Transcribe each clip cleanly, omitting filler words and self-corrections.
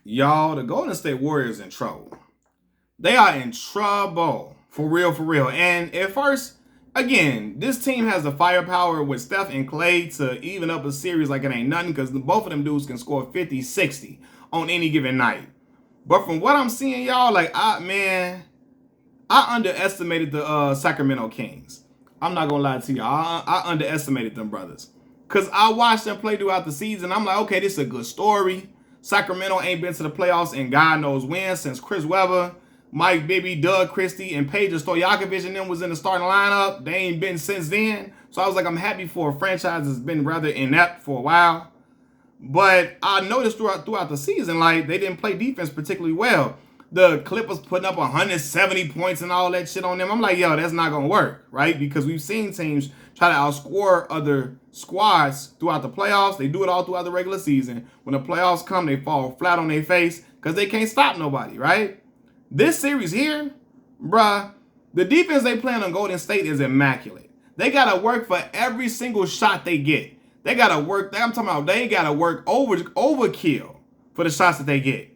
Y'all, the Golden State Warriors in trouble. They are in trouble. For real, for real. And at first, again, this team has the firepower with Steph and Clay to even up a series like it ain't nothing because both of them dudes can score 50, 60 on any given night. But from what I'm seeing, y'all, I underestimated the Sacramento Kings. I'm not gonna lie to y'all. I underestimated them brothers. Cause I watched them play throughout the season. I'm like, okay, this is a good story. Sacramento ain't been to the playoffs in God knows when since Chris Webber, Mike Bibby, Doug Christie, and Peja Stojakovic and them was in the starting lineup. They ain't been since then. So I was like, I'm happy for a franchise that's been rather inept for a while. But I noticed throughout the season, like they didn't play defense particularly well. The Clippers putting up 170 points and all that shit on them. I'm like, yo, that's not gonna work, right? Because we've seen teams try to outscore other squads throughout the playoffs. They do it all throughout the regular season. When the playoffs come, they fall flat on their face because they can't stop nobody, right? This series here, bruh, the defense they play on Golden State is immaculate. They gotta work for every single shot they get. They gotta work. I'm talking about they gotta work overkill for the shots that they get.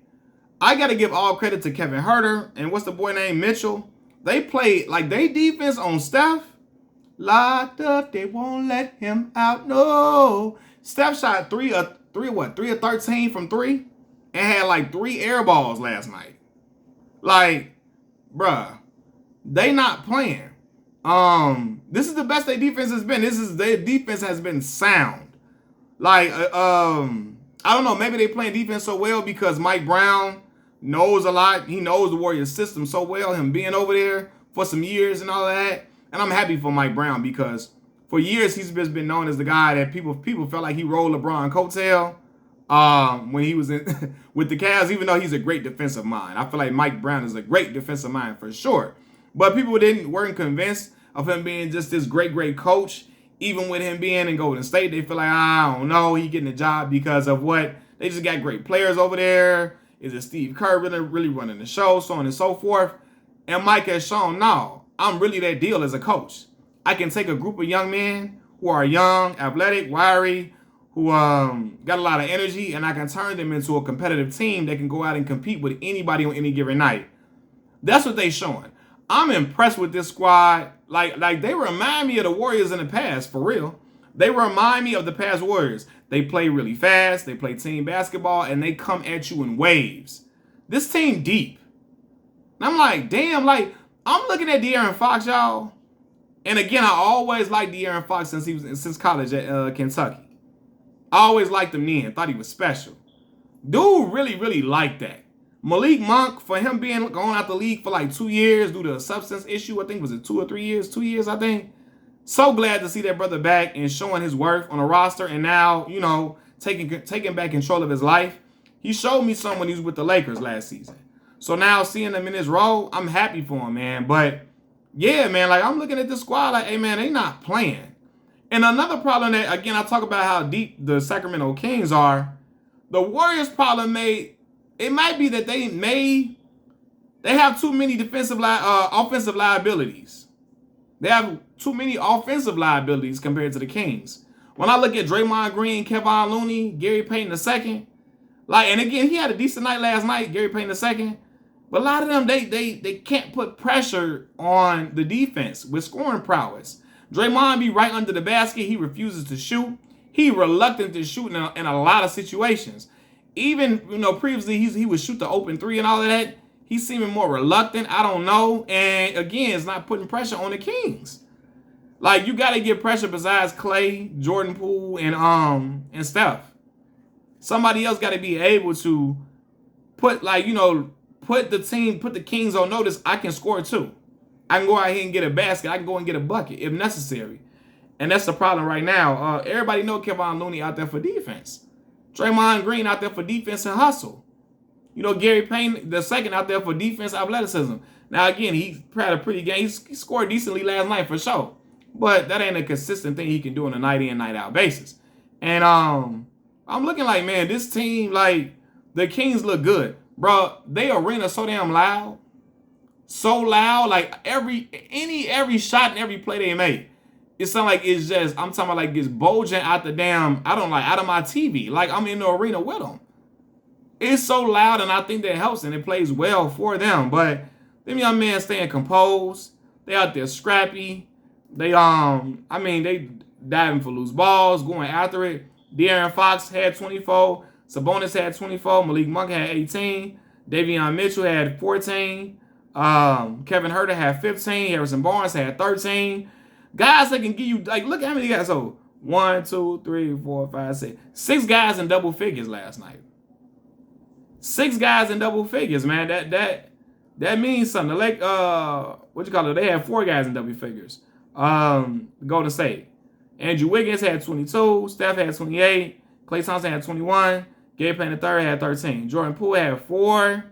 I gotta give all credit to Kevin Huerter and what's the boy named Mitchell. They played like they defense on Steph. Locked up, they won't let him out. No, Steph shot three of 13 from three, and had like 3 air balls last night. Like, bruh, they not playing. This is the best their defense has been. Their defense has been sound. Like, I don't know. Maybe they playing defense so well because Mike Brown knows a lot. He knows the Warriors system so well. Him being over there for some years and all that. And I'm happy for Mike Brown because for years he's just been known as the guy that people felt like he rolled LeBron coattail when he was in with the Cavs. Even though he's a great defensive mind, I feel like Mike Brown is a great defensive mind for sure. But people weren't convinced of him being just this great coach. Even with him being in Golden State, they feel like, I don't know, he getting a job because of what they just got great players over there. Is it Steve Kerr really running the show, so on and so forth? And Mike has shown, no, I'm really that deal as a coach. I can take a group of young men who are young, athletic, wiry, who got a lot of energy, and I can turn them into a competitive team that can go out and compete with anybody on any given night. That's what they showing. I'm impressed with this squad. Like they remind me of the Warriors in the past, for real. They remind me of the past Warriors. They play really fast, they play team basketball, and they come at you in waves. This team deep. And I'm like, damn, like, I'm looking at De'Aaron Fox, y'all. And again, I always liked De'Aaron Fox since college at Kentucky. I always liked him then, thought he was special. Dude really liked that. Malik Monk, for him being going out the league for like 2 years due to a substance issue, I think was it 2 or 3 years? 2 years, I think. So glad to see that brother back and showing his worth on a roster and now, you know, taking back control of his life. He showed me some when he was with the Lakers last season. So now seeing him in this role, I'm happy for him, man. But yeah, man, like I'm looking at this squad like, hey, man, they not playing. And another problem that, again, I talk about how deep the Sacramento Kings are. The Warriors' problem it might be that they have too many offensive liabilities. They have too many offensive liabilities compared to the Kings. When I look at Draymond Green, Kevon Looney, Gary Payton II, like, and again, he had a decent night last night, Gary Payton II, but a lot of them, they can't put pressure on the defense with scoring prowess. Draymond be right under the basket. He refuses to shoot. He reluctant to shoot in a lot of situations. Even, you know, previously he would shoot the open three and all of that. He's seeming more reluctant. I don't know. And again, it's not putting pressure on the Kings. Like, you got to get pressure besides Clay, Jordan Poole, and Steph. Somebody else got to be able to put the Kings on notice. I can score too. I can go out here and get a basket. I can go and get a bucket if necessary. And that's the problem right now. Everybody know Kevon Looney out there for defense. Draymond Green out there for defense and hustle. You know, Gary Payton II out there for defense athleticism. Now, again, he had a pretty game. He scored decently last night for sure. But that ain't a consistent thing he can do on a night in, night out basis. And I'm looking like, man, this team, like, the Kings look good. Bro, they arena so damn loud. So loud. Like, every shot and every play they make. It sounds like it's just, I'm talking about like it's bulging out the damn, out of my TV. Like I'm in the arena with them. it's so loud, and I think that helps, and it plays well for them. But them young men staying composed. They out there scrappy. They I mean, they diving for loose balls, going after it. De'Aaron Fox had 24. Sabonis had 24. Malik Monk had 18. Davion Mitchell had 14. Kevin Huerter had 15. Harrison Barnes had 13. Guys that can give you, like, look at how many guys. So 1, 2, 3, 4, 5, 6. 6 guys in double figures last night. 6 guys in double figures, man. That means something. Like, what you call it? They had 4 guys in double figures. Golden State. Andrew Wiggins had 22. Steph had 28. Klay Thompson had 21. Gabe Payne III had 13. Jordan Poole had 4.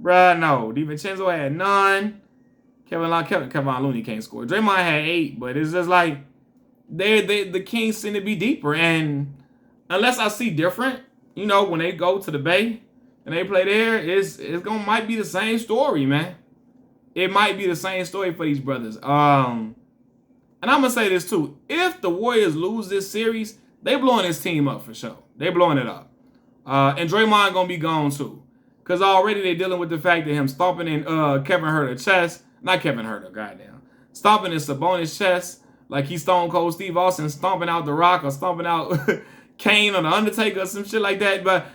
Bruh, no. DiVincenzo had none. Kevin Looney can't score. Draymond had 8, but it's just like the Kings seem to be deeper. And unless I see different, you know, when they go to the Bay and they play there, it's might be the same story, man. It might be the same story for these brothers. And I'm gonna say this too: if the Warriors lose this series, they blowing this team up for sure. They blowing it up. And Draymond gonna be gone too, cause already they dealing with the fact that him stomping in Kevin Huerter's chest, not Kevin Huerter, goddamn, stomping in Sabonis' chest like he's Stone Cold Steve Austin stomping out The Rock or stomping out Kane or The Undertaker or some shit like that. But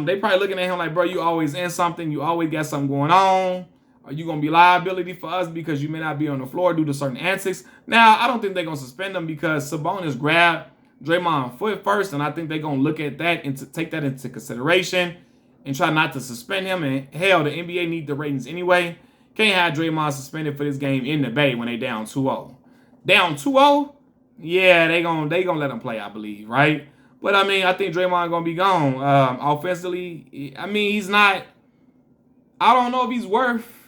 they probably looking at him like, bro, you always in something, you always got something going on. Are you going to be liability for us because you may not be on the floor due to certain antics? Now, I don't think they're going to suspend him because Sabonis grabbed Draymond's foot first, and I think they're going to look at that and to take that into consideration and try not to suspend him. And hell, the NBA need the ratings anyway. Can't have Draymond suspended for this game in the Bay when they down 2-0. Down 2-0? Yeah, they gonna let him play, I believe, right? But, I mean, I think Draymond going to be gone. Offensively, I mean, he's not, I don't know if he's worth,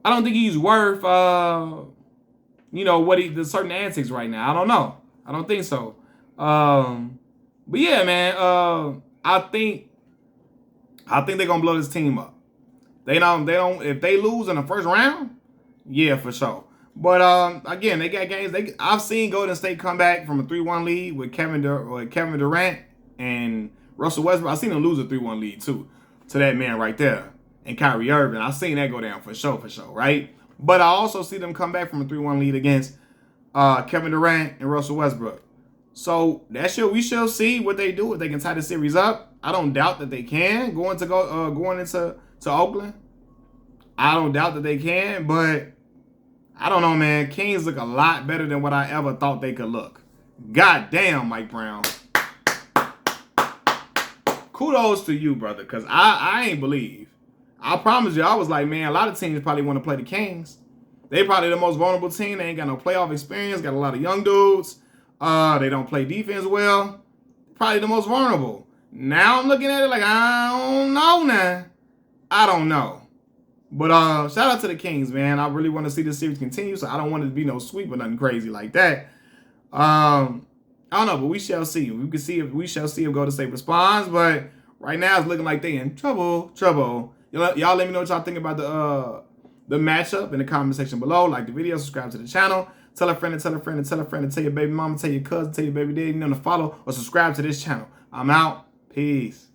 I don't think he's worth, you know, the certain antics right now. I don't know. I don't think so. But yeah, man, I think they're gonna blow this team up. They don't. If they lose in the first round, yeah, for sure. But again, they got games. I've seen Golden State come back from a 3-1 lead with Kevin Durant and Russell Westbrook. I've seen them lose a 3-1 lead too to that man right there. And Kyrie Irving, I've seen that go down for sure, right? But I also see them come back from a 3-1 lead against Kevin Durant and Russell Westbrook. So we shall see what they do if they can tie the series up. I don't doubt that they can going into Oakland. I don't doubt that they can, but I don't know, man. Kings look a lot better than what I ever thought they could look. God damn, Mike Brown. Kudos to you, brother, because I ain't believe. I promise you, I was like, man, a lot of teams probably want to play the Kings. They probably the most vulnerable team. They ain't got no playoff experience, got a lot of young dudes. They don't play defense well. Probably the most vulnerable. Now I'm looking at it like, I don't know now. I don't know. But shout out to the Kings, man. I really want to see this series continue, so I don't want it to be no sweep or nothing crazy like that. I don't know, but we shall see. We shall see if Golden State responds, but right now it's looking like they in trouble. Y'all let me know what y'all think about the matchup in the comment section below. Like the video, subscribe to the channel. Tell a friend and tell a friend and tell a friend and tell your baby mama, tell your cousin, tell your baby daddy, to follow or subscribe to this channel. I'm out. Peace.